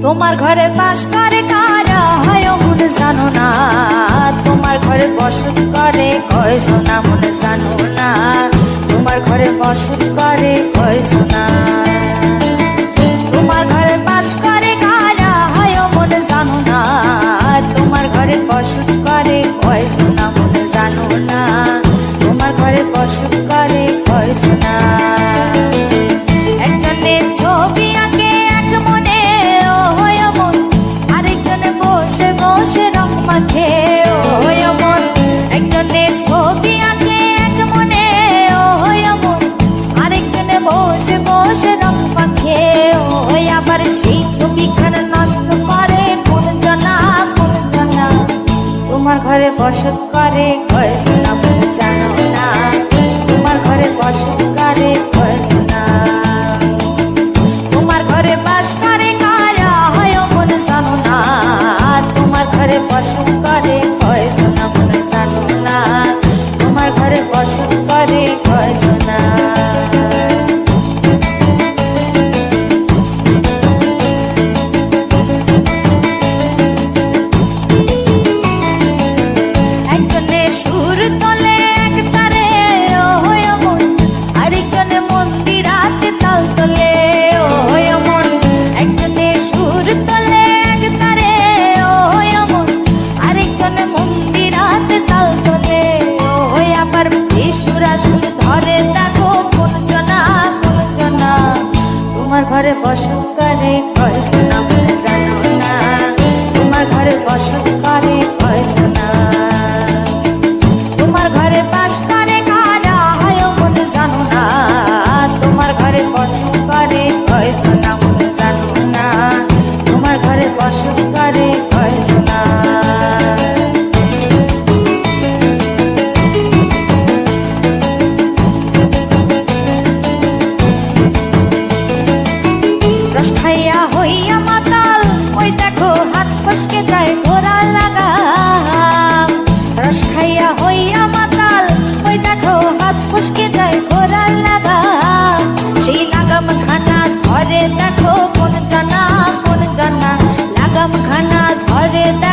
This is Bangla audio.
তোমার ঘরে বাস করে কারা হয় মন জানো না, তোমার ঘরে বসত করে কয় সোনা মন জানো না, তোমার ঘরে বসত করে কয় সোনা। তোমার ঘরে বাস করে কারা হয় মন জানো না, তোমার ঘরে বসত করে কয় সোনা মন জানো না, তোমার ঘরে বসত করে কয় সোনা। একজনের ছবি আঁকে এক মনে ও হয় মন, আরেকজনে বসে বসে রং মাখে ও হয় মন। একজনের ছবি আঁকে এক মনে ও হয় মন, আরেকজনে বসে বসে রং মাখে ও হয়। আবার সেই ছবিখানা নষ্ট করে কোন জনা কোন জনা, তোমার ঘরে বসত করে কয় সোনা মন জানো না, তোমার ঘরে বসত করে কয় সোনা। তোমার ঘরে বাস করে কারা হয় মন জানো না, তোমার ঘরে বসত করে কয় সোনা মন জানো না, তোমার ঘরে বসত করে কয় সোনা। একজনে সুর তোলে এক তারে ও হয় মন, আরেকজনে মন্দিরাতে তাল তোলে ও হয় মন। একজনে সুর তোলে এক তারে ও হয় মন, আরেকজনে মন্দিরাতে তাল তোলে ও হয়। আবার বেসুরা সুর ধরে দেখো কোন জনা কোন জনা, তোমার ঘরে বসত করে কয় সোনা মন